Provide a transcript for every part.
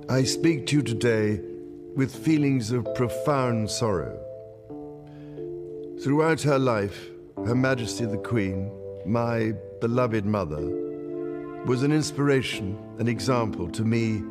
I speak to you today with feelings of profound sorrow. Throughout her life, Her Majesty the Queen, my beloved mother, was an inspiration, an example to me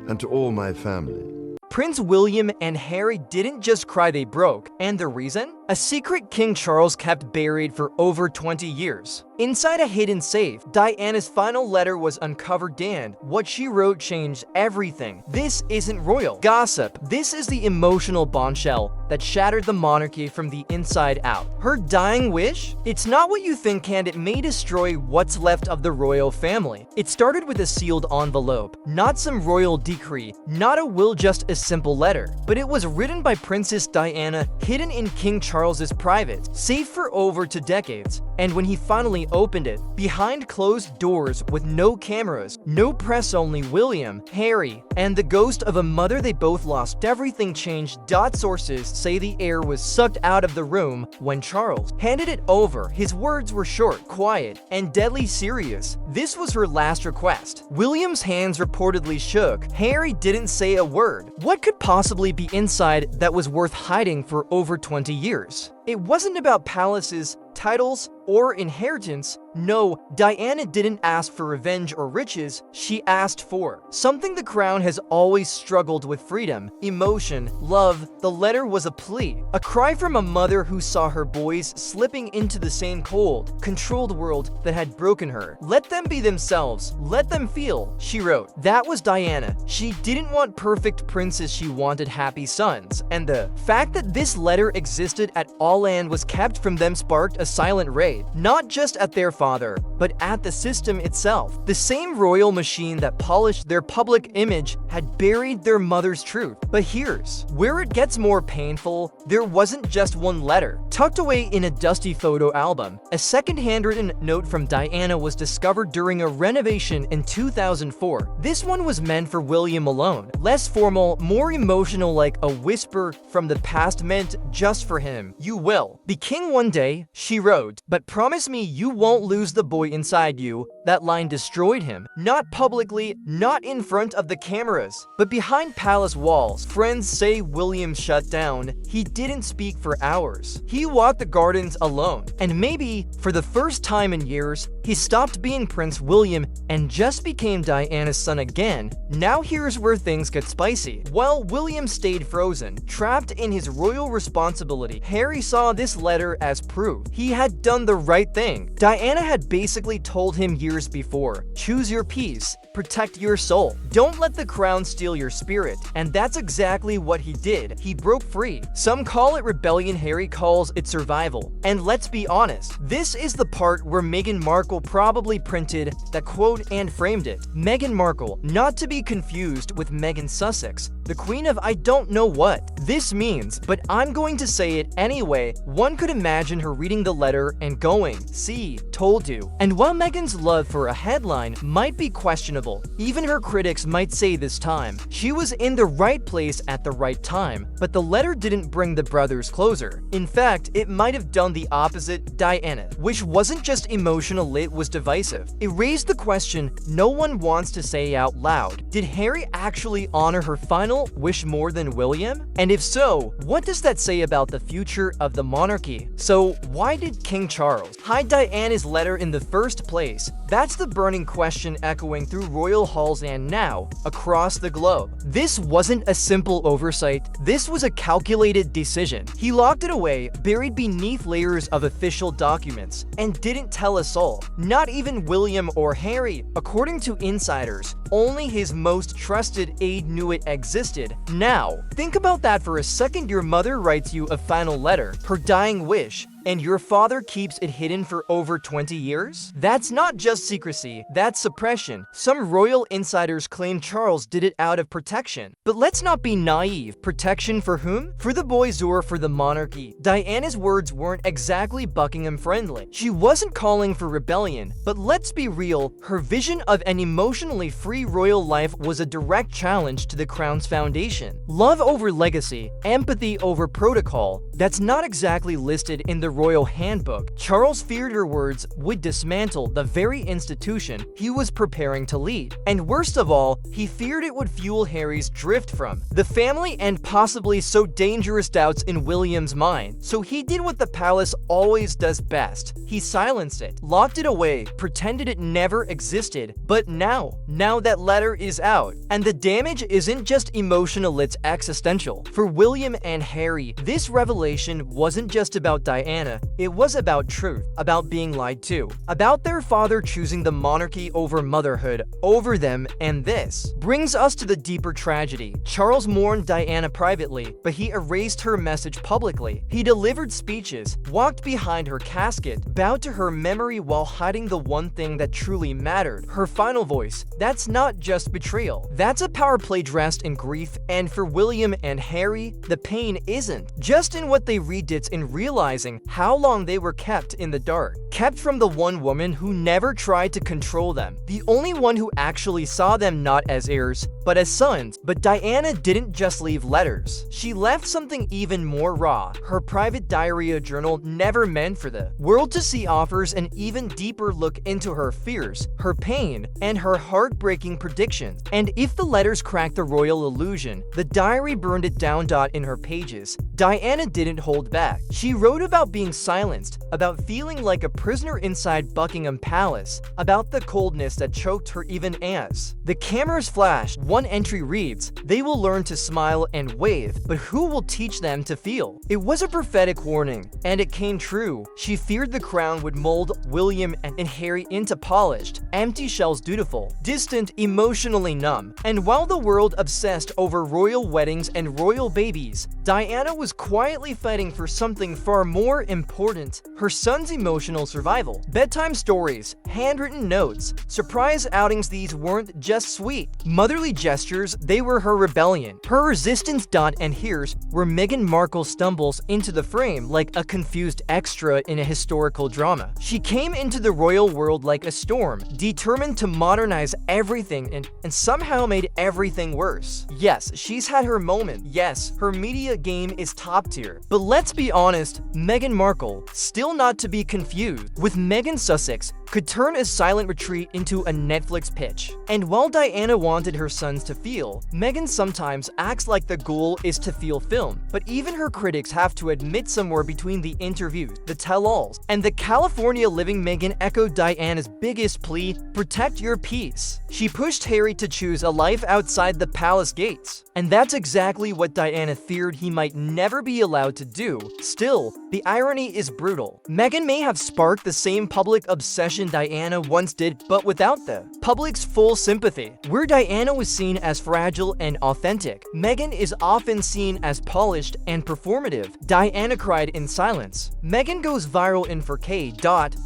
and to all my family. Prince William and Harry didn't just cry, they broke. And the reason? A secret King Charles kept buried for over 20 years. Inside a hidden safe, Diana's final letter was uncovered, and what she wrote changed everything. This isn't royal gossip. This is the emotional bombshell that shattered the monarchy from the inside out. Her dying wish? It's not what you think, and it may destroy what's left of the royal family. It started with a sealed envelope, not some royal decree, not a will, just a simple letter. But it was written by Princess Diana, hidden in King Charles's private safe for over 2 decades. And when he finally opened it, behind closed doors with no cameras, no press, only William, Harry, and the ghost of a mother they both lost, everything changed. Sources say the air was sucked out of the room when Charles handed it over. His words were short, quiet, and deadly serious. This was her last request. William's hands reportedly shook. Harry didn't say a word. What could possibly be inside that was worth hiding for over 20 years? It wasn't about palaces, titles, or inheritance. No, Diana didn't ask for revenge or riches. She asked for something the crown has always struggled with: freedom, emotion, love. The letter was a plea, a cry from a mother who saw her boys slipping into the same cold, controlled world that had broken her. Let them be themselves. Let them feel, she wrote. That was Diana. She didn't want perfect princes. She wanted happy sons. And the fact that this letter existed at all and was kept from them sparked a silent raid, not just at their father, but at the system itself. The same royal machine that polished their public image had buried their mother's truth. But here's where it gets more painful. There wasn't just one letter. Tucked away in a dusty photo album, a second handwritten note from Diana was discovered during a renovation in 2004. This one was meant for William alone. Less formal, more emotional, like a whisper from the past meant just for him. "You will be king one day," she wrote, "but promise me you won't lose the boy inside you." That line destroyed him. Not publicly, not in front of the cameras, but behind palace walls. Friends say William shut down. He didn't speak for hours. He walked the gardens alone. And maybe, for the first time in years, he stopped being Prince William and just became Diana's son again. Now here's where things get spicy. While William stayed frozen, trapped in his royal responsibility, Harry saw this letter as proof he had done the right thing. Diana had basically told him years before, choose your peace, protect your soul. Don't let the crown steal your spirit. And that's exactly what he did. He broke free. Some call it rebellion, Harry calls it survival. And let's be honest, this is the part where Meghan Markle probably printed that quote and framed it. Meghan Markle, not to be confused with Meghan Sussex, the queen of I don't know what this means, but I'm going to say it anyway. One could imagine her reading the letter and going, "See, told you." And while Meghan's love for a headline might be questionable, even her critics might say this time, she was in the right place at the right time. But the letter didn't bring the brothers closer. In fact, it might have done the opposite. Diana, which wasn't just emotional, it was divisive. It raised the question no one wants to say out loud. Did Harry actually honor her final wish more than William? And if so, what does that say about the future of the monarchy? So why did King Charles hide Diana's letter in the first place? That's the burning question echoing through royal halls and now across the globe. This wasn't a simple oversight. This was a calculated decision. He locked it away, buried beneath layers of official documents, and didn't tell us all. Not even William or Harry. According to insiders, only his most trusted aide knew it existed. Now, think about that for a second. Your mother writes you a final letter, her dying wish, and your father keeps it hidden for over 20 years? That's not just secrecy, that's suppression. Some royal insiders claim Charles did it out of protection. But let's not be naive. Protection for whom? For the boys or for the monarchy? Diana's words weren't exactly Buckingham friendly. She wasn't calling for rebellion, but let's be real, her vision of an emotionally free royal life was a direct challenge to the crown's foundation. Love over legacy, empathy over protocol. That's not exactly listed in the royal handbook, Charles feared her words would dismantle the very institution he was preparing to lead. And worst of all, he feared it would fuel Harry's drift from the family and possibly sow dangerous doubts in William's mind. So he did what the palace always does best. He silenced it, locked it away, pretended it never existed. But now that letter is out, and the damage isn't just emotional, it's existential. For William and Harry, this revelation wasn't just about Diana, it was about truth, about being lied to, about their father choosing the monarchy over motherhood, over them, and this brings us to the deeper tragedy. Charles mourned Diana privately, but he erased her message publicly. He delivered speeches, walked behind her casket, bowed to her memory while hiding the one thing that truly mattered, her final voice. That's not just betrayal. That's a power play dressed in grief, and for William and Harry, the pain isn't just in what they read, it's in realizing how long they were kept in the dark. Kept from the one woman who never tried to control them, the only one who actually saw them not as heirs, but as sons. But Diana didn't just leave letters. She left something even more raw. Her private diary, a journal never meant for the world to see, offers an even deeper look into her fears, her pain, and her heartbreaking predictions. And if the letters cracked the royal illusion, the diary burned it down. In her pages, Diana didn't hold back. She wrote about being silenced, about feeling like a prisoner inside Buckingham Palace, about the coldness that choked her even as the cameras flashed. One entry reads, "They will learn to smile and wave, but who will teach them to feel?" It was a prophetic warning, and it came true. She feared the crown would mold William and Harry into polished, empty shells, dutiful, distant, emotionally numb. And while the world obsessed over royal weddings and royal babies, Diana was quietly fighting for something far more important: her son's emotional survival. Bedtime stories, handwritten notes, surprise outings, these weren't just sweet, motherly gestures, they were her rebellion, her resistance. And here's where Meghan Markle stumbles into the frame like a confused extra in a historical drama. She came into the royal world like a storm, determined to modernize everything and somehow made everything worse. Yes, she's had her moment. Yes, her media game is top tier. But let's be honest, Meghan Markle, still not to be confused with Meghan Sussex, could turn a silent retreat into a Netflix pitch. And while Diana wanted her sons to feel, Meghan sometimes acts like the goal is to feel film. But even her critics have to admit somewhere between the interviews, the tell-alls, and the California living, Meghan echoed Diana's biggest plea: protect your peace. She pushed Harry to choose a life outside the palace gates. And that's exactly what Diana feared he might never be allowed to do. Still, the irony is brutal. Meghan may have sparked the same public obsession Diana once did, but without the public's full sympathy. Where Diana was seen as fragile and authentic, Meghan is often seen as polished and performative. Diana cried in silence. Meghan goes viral in 4K.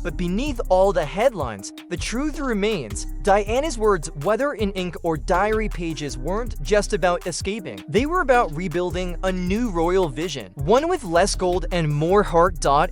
But beneath all the headlines, the truth remains. Diana's words, whether in ink or diary pages, weren't just about escaping. They were about rebuilding a new royal vision, one with less gold and more heart.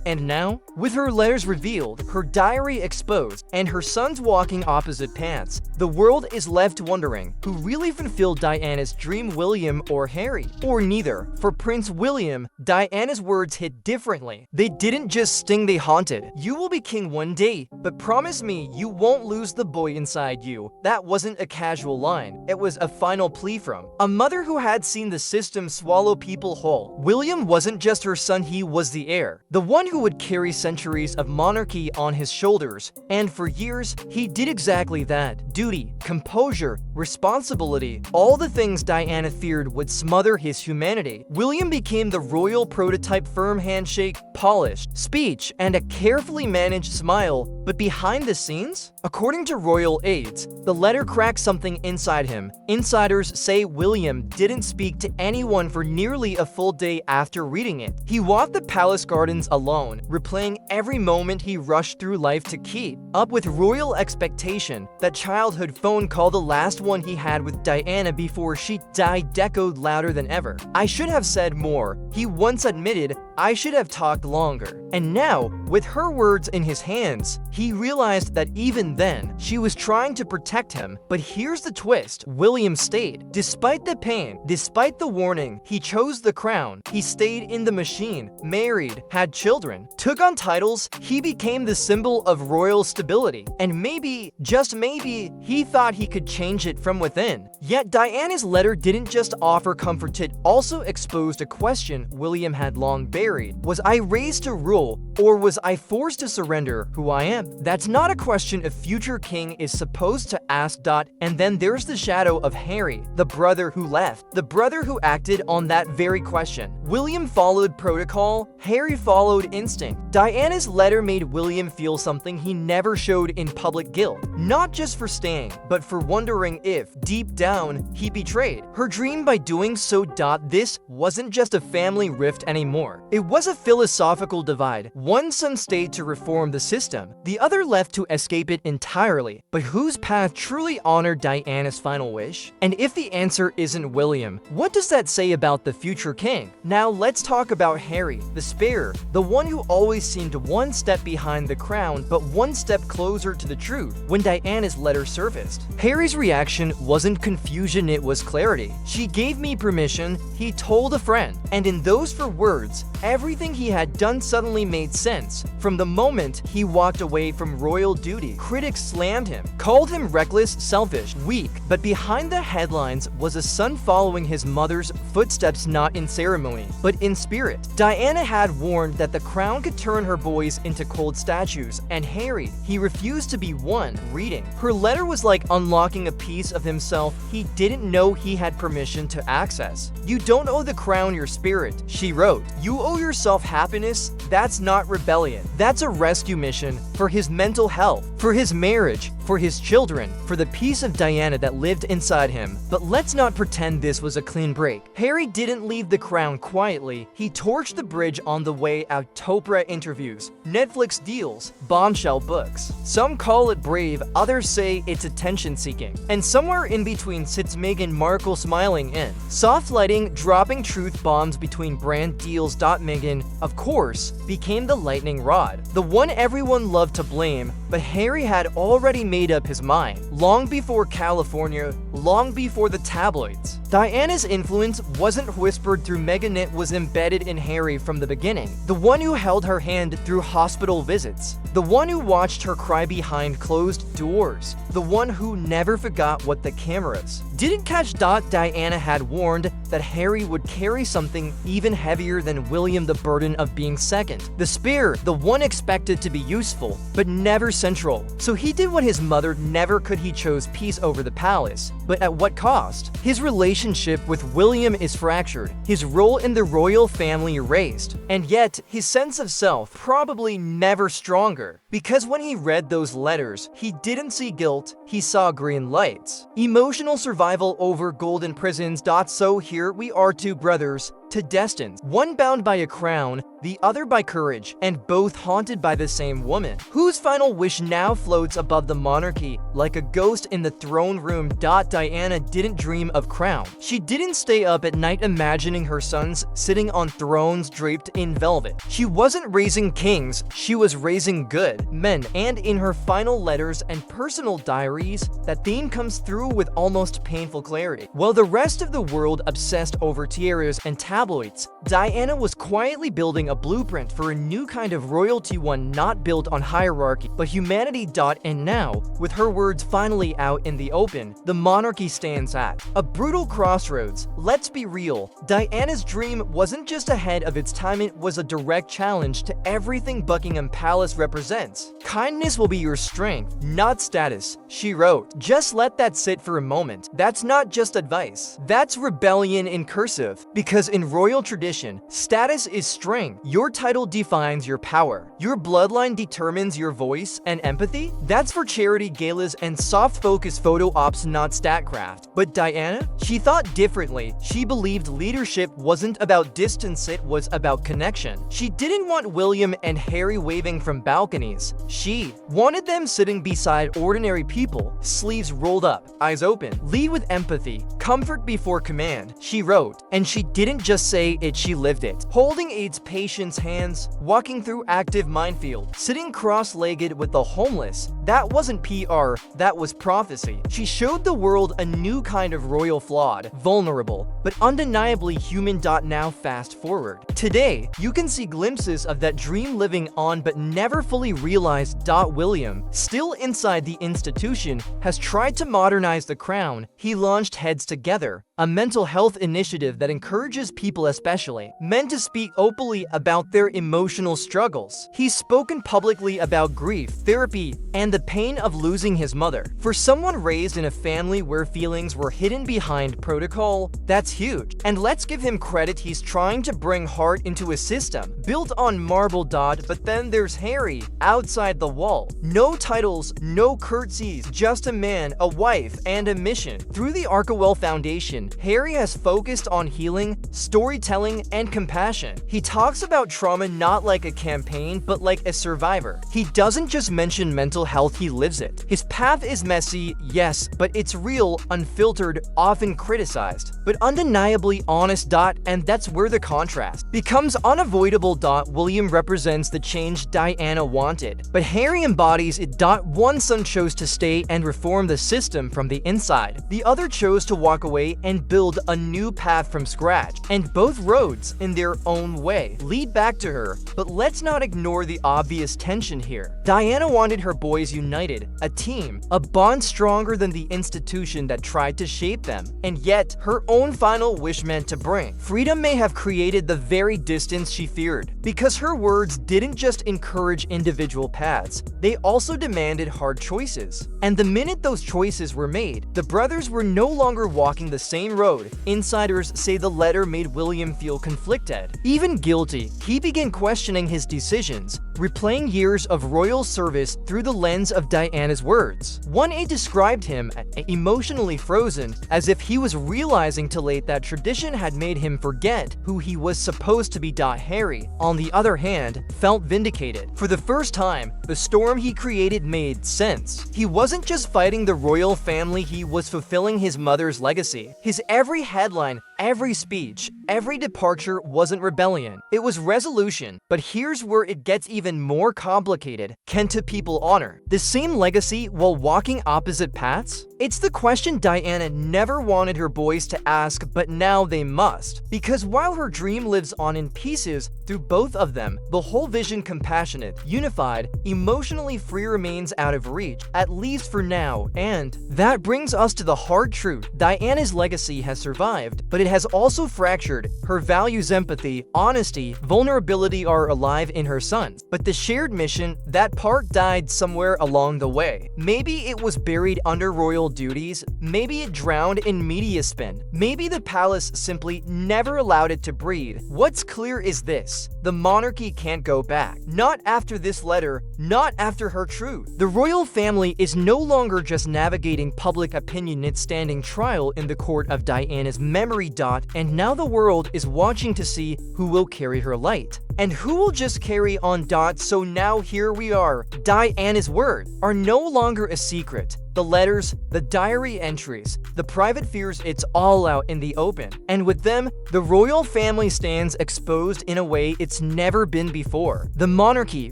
And now, with her letters revealed, her diary exposed, and her sons walking opposite paths, the world is left wondering who really fulfilled Diana's dream, William or Harry? Or neither. For Prince William, Diana's words hit differently. They didn't just sting, they haunted. "You will be king one day, but promise me you won't lose the boy inside you." That wasn't a casual line. It was a final plea from a mother who had seen the system swallow people whole. William wasn't just her son, he was the heir, the one who would carry centuries of monarchy on his shoulders. And for years, he did exactly that. Duty, composure, responsibility, all the things Diana feared would smother his humanity. William became the royal prototype: firm handshake, polished speech, and a carefully managed smile. But behind the scenes, according to royal aides, the letter cracked something inside him. Insiders say William didn't speak to anyone for nearly a full day after reading it. He walked the palace gardens alone, replaying every moment he rushed through life to keep up with royal expectation. That childhood phone call, the last one he had with Diana before she died, echoed louder than ever. "I should have said more," he once admitted. I should have talked longer. And now, with her words in his hands, he realized that even then, she was trying to protect him. But here's the twist. William stayed. Despite the pain, despite the warning, he chose the crown. He stayed in the machine, married, had children, took on titles. He became the symbol of royal stability. And maybe, just maybe, he thought he could change it from within. Yet Diana's letter didn't just offer comfort, it also exposed a question William had long buried. Was I raised to rule, or was I forced to surrender who I am? That's not a question a future king is supposed to ask. And then there's the shadow of Harry, the brother who left, the brother who acted on that very question. William followed protocol, Harry followed instinct. Diana's letter made William feel something he never showed in public: guilt. Not just for staying, but for wondering if, deep down, he betrayed her dream by doing so. This wasn't just a family rift anymore. It was a philosophical divide. One son stayed to reform the system, the other left to escape it entirely. But whose path truly honored Diana's final wish? And if the answer isn't William, what does that say about the future king? Now let's talk about Harry, the sparer, the one who always seemed one step behind the crown, but one step closer to the truth. When Diana's letter surfaced, Harry's reaction wasn't confusion, it was clarity. She gave me permission, he told a friend. And in those four words, everything he had done suddenly made sense. From the moment he walked away from royal duty, critics slammed him, called him reckless, selfish, weak. But behind the headlines was a son following his mother's footsteps, not in ceremony, but in spirit. Diana had warned that the crown could turn her boys into cold statues, and Harry, he refused to be one. Reading her letter was like unlocking a piece of himself he didn't know he had permission to access. You don't owe the crown your spirit, she wrote. You owe yourself happiness. That's not rebellion. That's a rescue mission for his mental health, for his marriage, for his children, for the piece of Diana that lived inside him. But let's not pretend this was a clean break. Harry didn't leave the crown quietly. He torched the bridge on the way out. Oprah interviews, Netflix deals, bombshell books. Some call it brave, others say it's attention-seeking. And somewhere in between sits Meghan Markle smiling in. Soft lighting, dropping truth bombs between brand deals. Meghan, of course, became the lightning rod, the one everyone loved to blame. But Harry had already made up his mind, long before California, long before the tabloids. Diana's influence wasn't whispered through Meghan, it was embedded in Harry from the beginning. The one who held her hand through hospital visits, the one who watched her cry behind closed doors, the one who never forgot what the cameras didn't catch. Diana had warned that Harry would carry something even heavier than William, the burden of being second, the spare, the one expected to be useful, but never central. So he did what his mother never could. He chose peace over the palace. But at what cost? His relationship with William is fractured, his role in the royal family erased, and yet his sense of self probably never stronger. Because when he read those letters, he didn't see guilt, he saw green lights. Emotional survival over golden prisons. So here we are, two brothers, to destined, one bound by a crown, the other by courage, and both haunted by the same woman, whose final wish now floats above the monarchy like a ghost in the throne room. Diana didn't dream of crown. She didn't stay up at night imagining her sons sitting on thrones draped in velvet. She wasn't raising kings, she was raising good men. And in her final letters and personal diaries, that theme comes through with almost painful clarity. While the rest of the world obsessed over tiaras and tabloids, Diana was quietly building a blueprint for a new kind of royalty, one not built on hierarchy, but humanity. And now, with her words finally out in the open, the monarchy stands at a brutal crossroads. Let's be real, Diana's dream wasn't just ahead of its time, it was a direct challenge to everything Buckingham Palace represents. Kindness will be your strength, not status, she wrote. Just let that sit for a moment. That's not just advice, that's rebellion in cursive. Because in royal tradition, status is strength. Your title defines your power. Your bloodline determines your voice and empathy. That's for charity galas and soft focus photo ops, not status. statcraft. But Diana? She thought differently. She believed leadership wasn't about distance, it was about connection. She didn't want William and Harry waving from balconies. She wanted them sitting beside ordinary people, sleeves rolled up, eyes open. Lead with empathy, comfort before command, she wrote. And she didn't just say it, she lived it. Holding AIDS patients' hands, walking through active minefield, sitting cross-legged with the homeless. That wasn't PR, that was prophecy. She showed the world a new kind of royal, flawed, vulnerable, but undeniably human. Now fast forward. Today, you can see glimpses of that dream living on but never fully realized. William, still inside the institution, has tried to modernize the crown. He launched Heads Together, a mental health initiative that encourages people, especially men, to speak openly about their emotional struggles. He's spoken publicly about grief, therapy, and the pain of losing his mother. For someone raised in a family where feelings were hidden behind protocol, that's huge. And let's give him credit, he's trying to bring heart into a system built on marble. But then there's Harry, outside the wall. No titles, no curtsies, just a man, a wife, and a mission. Through the Arkewell Foundation, Harry has focused on healing, storytelling, and compassion. He talks about trauma not like a campaign, but like a survivor. He doesn't just mention mental health, he lives it. His path is messy, yes, but it's real, unfiltered, often criticized, but undeniably honest. And that's where the contrast becomes unavoidable. William represents the change Diana wanted, but Harry embodies it. One son chose to stay and reform the system from the inside. The other chose to walk away and build a new path from scratch. And both roads, in their own way, lead back to her. But let's not ignore the obvious tension here. Diana wanted her boys united, a team, a bond stronger than the institution that tried to shape them. And yet, her own final wish meant to bring freedom may have created the very distance she feared. Because her words didn't just encourage individual paths, they also demanded hard choices. And the minute those choices were made, the brothers were no longer walking the same road. Insiders say the letter made William feel conflicted, even guilty. He began questioning his decisions, replaying years of royal service through the lens of Diana's words. One aide described him emotionally frozen, as if he was realizing too late that tradition had made him forget who he was supposed to be. Harry, on the other hand, felt vindicated. For the first time, the storm he created made sense. He wasn't just fighting the royal family, he was fulfilling his mother's legacy. His every headline, every speech, every departure wasn't rebellion, it was resolution. But here's where it gets even more complicated. Can two people honor the same legacy while walking opposite paths? It's the question Diana never wanted her boys to ask, but now they must. Because while her dream lives on in pieces through both of them, the whole vision, compassionate, unified, emotionally free, remains out of reach, at least for now. And that brings us to the hard truth. Diana's legacy has survived, but it has also fractured. Her values, empathy, honesty, vulnerability are alive in her sons. But the shared mission, that part died somewhere along the way. Maybe it was buried under royal duties, maybe it drowned in media spin, maybe the palace simply never allowed it to breathe. What's clear is this: the monarchy can't go back. Not after this letter, not after her truth. The royal family is no longer just navigating public opinion, it's standing trial in the court of Diana's memory. And now the world is watching to see who will carry her light and who will just carry on. So now here we are. Diana's words are no longer a secret. The letters, the diary entries, the private fears, it's all out in the open. And with them, the royal family stands exposed in a way it's never been before. The monarchy,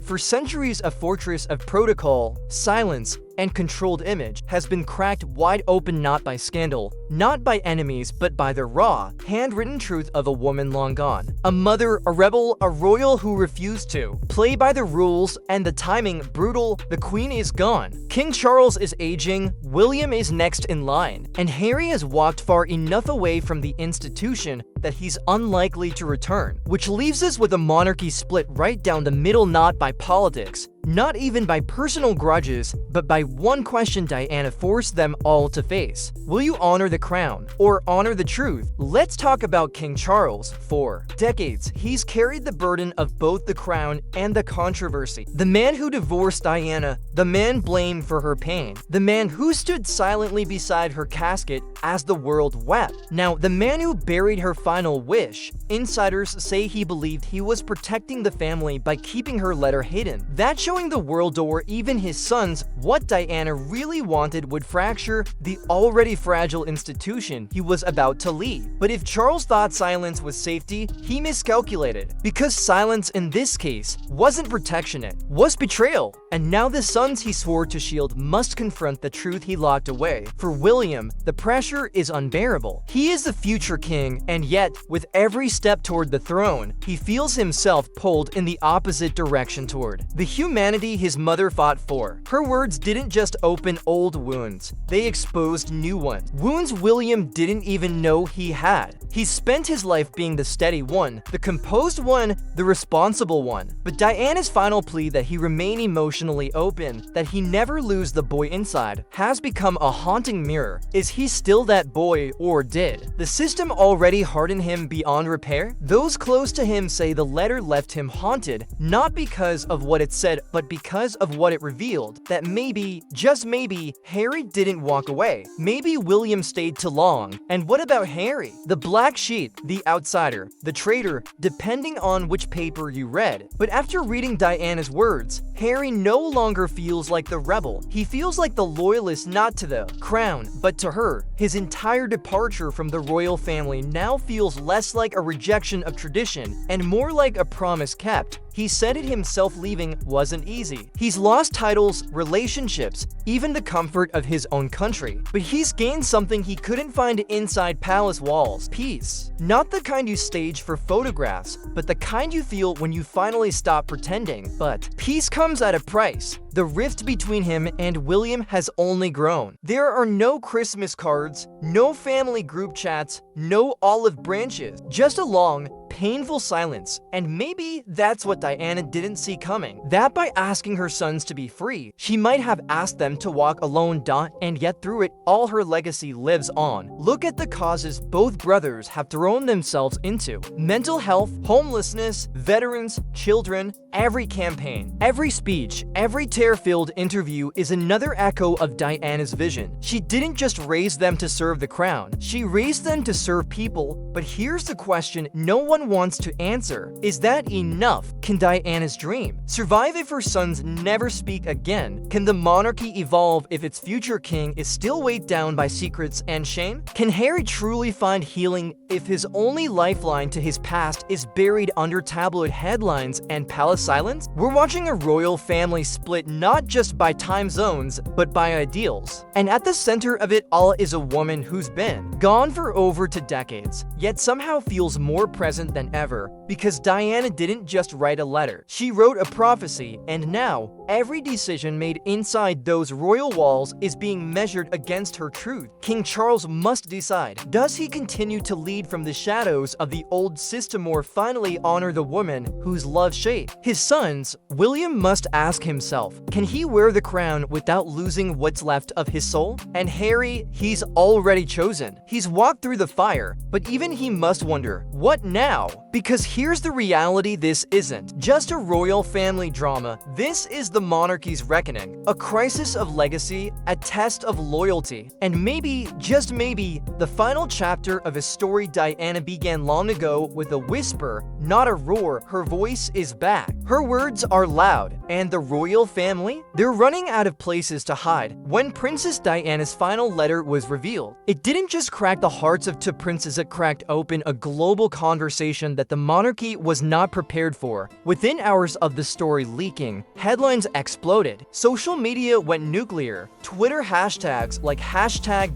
for centuries a fortress of protocol, silence, and controlled image, has been cracked wide open, not by scandal, not by enemies, but by the raw, handwritten truth of a woman long gone. A mother, a rebel, a royal who refused to play by the rules, and the timing brutal. The queen is gone. King Charles is aging, William is next in line, and Harry has walked far enough away from the institution that he's unlikely to return, which leaves us with a monarchy split right down the middle, not by politics, not even by personal grudges, but by one question Diana forced them all to face. Will you honor the crown or honor the truth? Let's talk about King Charles. For decades, he's carried the burden of both the crown and the controversy. The man who divorced Diana, the man blamed for her pain, the man whose stood silently beside her casket as the world wept. Now, the man who buried her final wish, insiders say he believed he was protecting the family by keeping her letter hidden. That showing the world or even his sons what Diana really wanted would fracture the already fragile institution he was about to lead. But if Charles thought silence was safety, he miscalculated, because silence in this case wasn't protection, it was betrayal. And now the sons he swore to shield must confront the truth he locked away. For William, the pressure is unbearable. He is the future king, and yet, with every step toward the throne, he feels himself pulled in the opposite direction toward the humanity his mother fought for. Her words didn't just open old wounds, they exposed new ones. Wounds William didn't even know he had. He spent his life being the steady one, the composed one, the responsible one. But Diana's final plea that he remain emotionally open, that he never lose the boy inside, has become a haunting mirror. Is he still that boy, or did the system already harden him beyond repair? Those close to him say the letter left him haunted, not because of what it said, but because of what it revealed. That maybe, just maybe, Harry didn't walk away. Maybe William stayed too long. And what about Harry? The black sheep, the outsider, the traitor, depending on which paper you read. But after reading Diana's words, Harry no longer feels like the rebel. He feels like the loyalist, not to the crown, but to her. His entire departure from the royal family now feels less like a rejection of tradition and more like a promise kept. He said it himself, leaving wasn't easy. He's lost titles, relationships, even the comfort of his own country. But he's gained something he couldn't find inside palace walls: peace. Not the kind you stage for photographs, but the kind you feel when you finally stop pretending. But peace comes at a price. The rift between him and William has only grown. There are no Christmas cards, no family group chats, no olive branches, just a long, painful silence. And maybe that's what Diana didn't see coming. That by asking her sons to be free, she might have asked them to walk alone, and yet through it, all her legacy lives on. Look at the causes both brothers have thrown themselves into: mental health, homelessness, veterans, children. Every campaign, every speech, every tear-filled interview is another echo of Diana's vision. She didn't just raise them to serve the crown, she raised them to serve people. But here's the question no one wants to answer. Is that enough? Can Diana's dream survive if her sons never speak again? Can the monarchy evolve if its future king is still weighed down by secrets and shame? Can Harry truly find healing if his only lifeline to his past is buried under tabloid headlines and palace silence? We're watching a royal family split not just by time zones, but by ideals. And at the center of it all is a woman who's been gone for over 2 decades, yet somehow feels more present than ever, because Diana didn't just write a letter. She wrote a prophecy, and now every decision made inside those royal walls is being measured against her truth. King Charles must decide. Does he continue to lead from the shadows of the old system, or finally honor the woman whose love shaped his sons? William must ask himself, can he wear the crown without losing what's left of his soul? And Harry, he's already chosen. He's walked through the fire, but even he must wonder, what now? Because here's the reality: this isn't just a royal family drama. This is the monarchy's reckoning, a crisis of legacy, a test of loyalty, and maybe, just maybe, the final chapter of a story Diana began long ago with a whisper, not a roar. Her voice is back. Her words are loud. And the royal family? They're running out of places to hide. When Princess Diana's final letter was revealed, it didn't just crack the hearts of 2 princes, it cracked open a global conversation that the monarchy was not prepared for. Within hours of the story leaking, headlines exploded. Social media went nuclear. Twitter hashtags like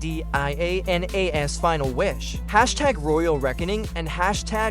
#DIANAS final wish, #royal reckoning, and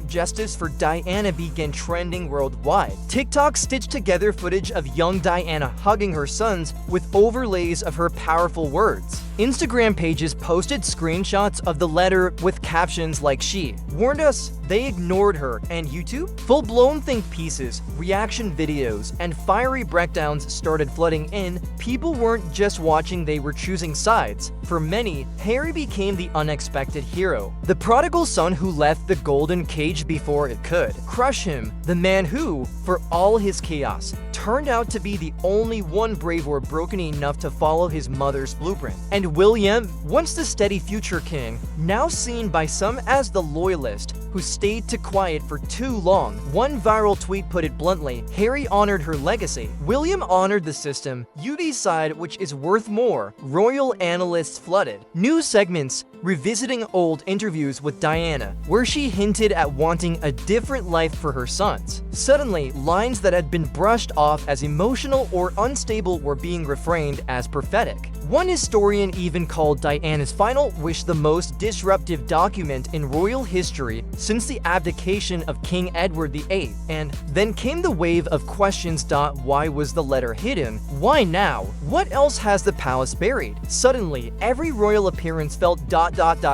#justice for Diana began trending worldwide. TikTok stitched together footage of young Diana hugging her sons with overlays of her powerful words. Instagram pages posted screenshots of the letter with captions like "She warned us, they ignored her," and YouTube? Full-blown think pieces, reaction videos, and fiery breakdowns started flooding in. People weren't just watching, they were choosing sides. For many, Harry became the unexpected hero, the prodigal son who left the golden cage before it could crush him, the man who, for all his chaos, turned out to be the only one brave or broken enough to follow his mother's blueprint. And William, once the steady future king, now seen by some as the loyalist, who stayed too quiet for too long. One viral tweet put it bluntly, Harry honored her legacy. William honored the system. You decide which is worth more. Royal analysts flooded. News segments revisiting old interviews with Diana, where she hinted at wanting a different life for her sons. Suddenly, lines that had been brushed off as emotional or unstable were being reframed as prophetic. One historian even called Diana's final wish the most disruptive document in royal history since the abdication of King Edward VIII. And then came the wave of questions. Why was the letter hidden? Why now? What else has the palace buried? Suddenly, every royal appearance felt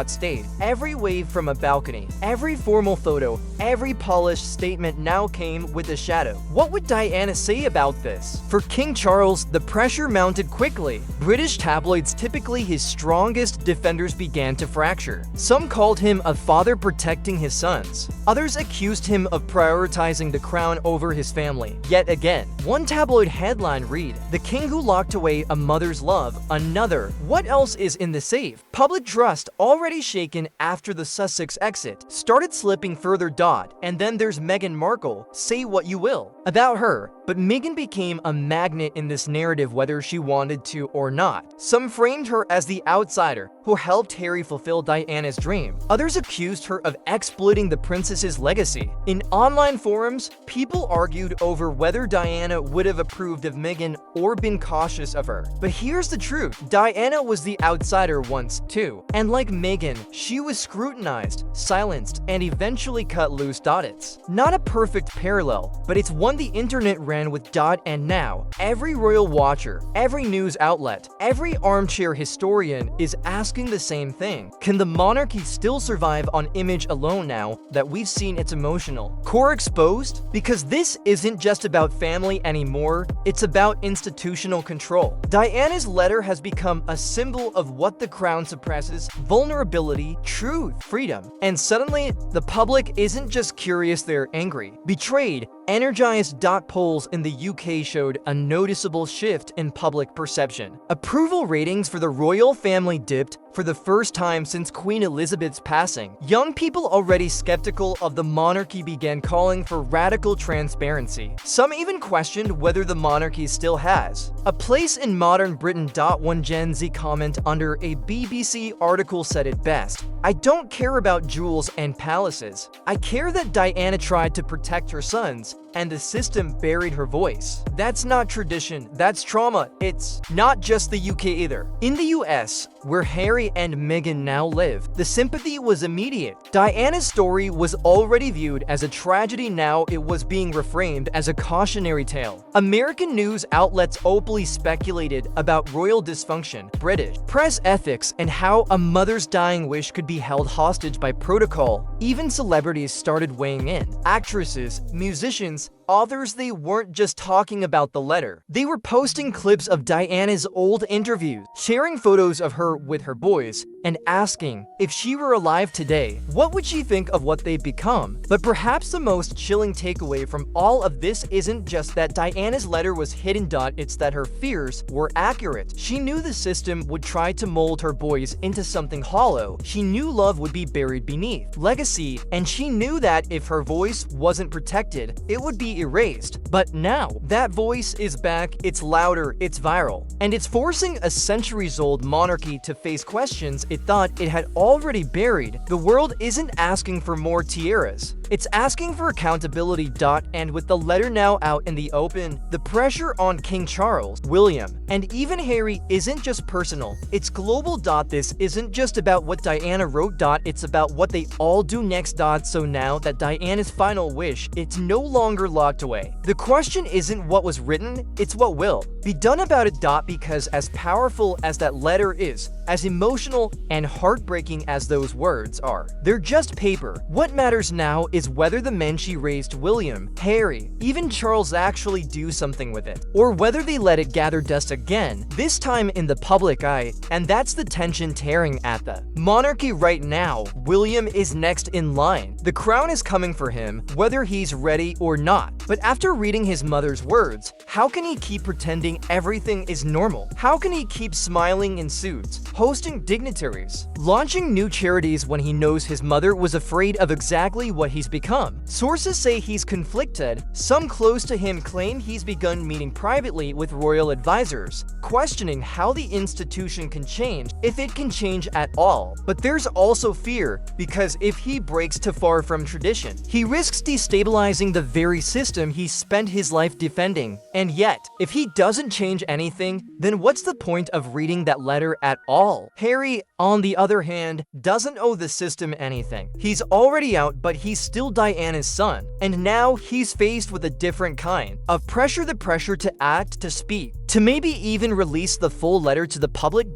stayed. Every wave from a balcony, every formal photo, every polished statement now came with a shadow. What would Diana say about this? For King Charles, the pressure mounted quickly. British tabloids, typically his strongest defenders, began to fracture. Some called him a father protecting his sons. Others accused him of prioritizing the crown over his family. Yet again, one tabloid headline read, "The king who locked away a mother's love." Another, "What else is in the safe?" Public trust, already shaken after the Sussex exit, started slipping further. And then there's Meghan Markle. Say what you will about her, but Meghan became a magnet in this narrative whether she wanted to or not. Some framed her as the outsider who helped Harry fulfill Diana's dream. Others accused her of exploiting the princess's legacy. In online forums, people argued over whether Diana would have approved of Meghan or been cautious of her. But here's the truth. Diana was the outsider once, too. And like Meghan, she was scrutinized, silenced, and eventually cut loose. It's not a perfect parallel, but it's one the internet ran with. And now, every royal watcher, every news outlet, every armchair historian is asking the same thing. Can the monarchy still survive on image alone now that we've seen its emotional core exposed? Because this isn't just about family anymore, it's about institutional control. Diana's letter has become a symbol of what the crown suppresses: vulnerability, truth, freedom. And suddenly, the public isn't just curious, they're angry, betrayed, energized. Polls in the UK showed a noticeable shift in public perception. Approval ratings for the royal family dipped for the first time since Queen Elizabeth's passing. Young people already skeptical of the monarchy began calling for radical transparency. Some even questioned whether the monarchy still has a place in modern Britain. One Gen Z comment under a BBC article said it best, "I don't care about jewels and palaces. I care that Diana tried to protect her sons, and the system buried her voice." That's not tradition, that's trauma. It's not just the UK either. In the US, where Harry and Meghan now live, the sympathy was immediate. Diana's story was already viewed as a tragedy, now it was being reframed as a cautionary tale. American news outlets openly speculated about royal dysfunction, British press ethics, and how a mother's dying wish could be held hostage by protocol. Even celebrities started weighing in. Actresses, musicians, authors, they weren't just talking about the letter. They were posting clips of Diana's old interviews, sharing photos of her with her boys, and asking, if she were alive today, what would she think of what they've become? But perhaps the most chilling takeaway from all of this isn't just that Diana's letter was hidden. It's that her fears were accurate. She knew the system would try to mold her boys into something hollow. She knew love would be buried beneath legacy, and she knew that if her voice wasn't protected, it would be erased. But now, that voice is back, it's louder, it's viral, and it's forcing a centuries-old monarchy to face questions it thought it had already buried. The world isn't asking for more tiaras, it's asking for accountability. And with the letter now out in the open, the pressure on King Charles, William, and even Harry isn't just personal, it's global. This isn't just about what Diana wrote. It's about what they all do next. So now that Diana's final wish, it's no longer locked away. The question isn't what was written, it's what will be done about it. Because as powerful as that letter is, as emotional and heartbreaking as those words are, they're just paper. What matters now is whether the men she raised, William, Harry, even Charles, actually do something with it, or whether they let it gather dust again, this time in the public eye, and that's the tension tearing at the monarchy right now. William is next in line. The crown is coming for him, whether he's ready or not. But after reading his mother's words, how can he keep pretending everything is normal? How can he keep smiling in suits, hosting dignitaries, launching new charities when he knows his mother was afraid of exactly what he's become? Sources say he's conflicted. Some close to him claim he's begun meeting privately with royal advisors, questioning how the institution can change, if it can change at all. But there's also fear, because if he breaks too far from tradition, he risks destabilizing the very system he spent his life defending. And yet, if he doesn't change anything, then what's the point of reading that letter at all? Harry, on the other hand, doesn't owe the system anything. He's already out, but he's still Diana's son. And now he's faced with a different kind of pressure, the pressure to act, to speak, to maybe even release the full letter to the public.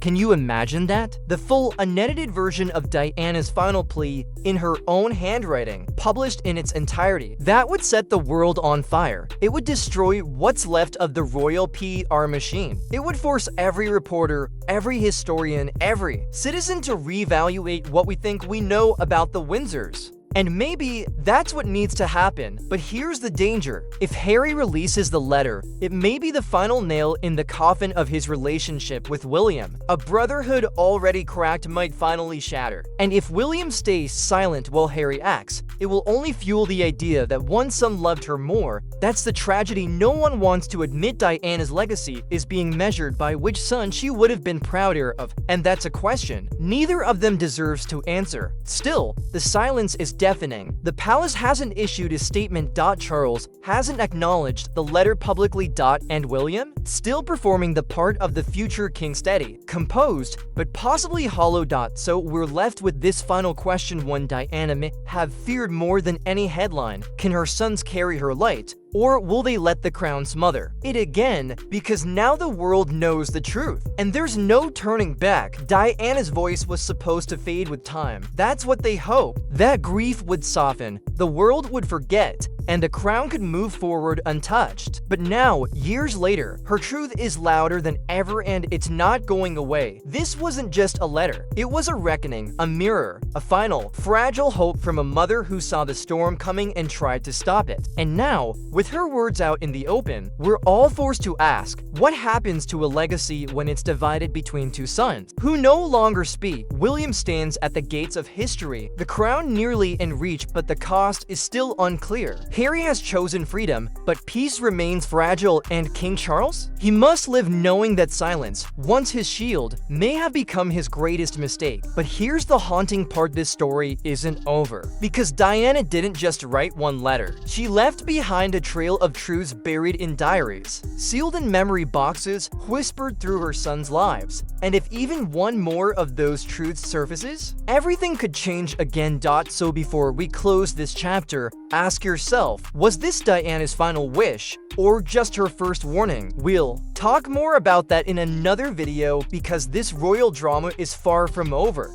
Can you imagine that? The full, unedited version of Diana's final plea in her own handwriting, published in its entirety. That would set the world on fire. It would destroy what's left of the royal PR machine. It would force every reporter, every historian, every citizen to reevaluate what we think we know about the Windsors. And maybe that's what needs to happen. But here's the danger. If Harry releases the letter, it may be the final nail in the coffin of his relationship with William. A brotherhood already cracked might finally shatter. And if William stays silent while Harry acts, it will only fuel the idea that one son loved her more. That's the tragedy. No one wants to admit Diana's legacy is being measured by which son she would have been prouder of. And that's a question neither of them deserves to answer. Still, the silence is deafening. The palace hasn't issued a statement. Charles hasn't acknowledged the letter publicly. And William, still performing the part of the future king, steady, composed, but possibly hollow. So we're left with this final question, one Diana may have feared more than any headline. Can her sons carry her light? Or will they let the crown smother it again? Because now the world knows the truth, and there's no turning back. Diana's voice was supposed to fade with time. That's what they hope. That grief would soften, the world would forget, and the crown could move forward untouched. But now, years later, her truth is louder than ever, and it's not going away. This wasn't just a letter. It was a reckoning, a mirror, a final, fragile hope from a mother who saw the storm coming and tried to stop it. And now, with her words out in the open, we're all forced to ask, what happens to a legacy when it's divided between two sons who no longer speak? William stands at the gates of history, the crown nearly in reach, but the cost is still unclear. Harry has chosen freedom, but peace remains fragile. And King Charles? He must live knowing that silence, once his shield, may have become his greatest mistake. But here's the haunting part: this story isn't over. Because Diana didn't just write one letter. She left behind a trail of truths buried in diaries, sealed in memory boxes, whispered through her sons' lives. And if even one more of those truths surfaces, everything could change again. So before we close this chapter, ask yourself, was this Diana's final wish, or just her first warning? We'll talk more about that in another video, because this royal drama is far from over.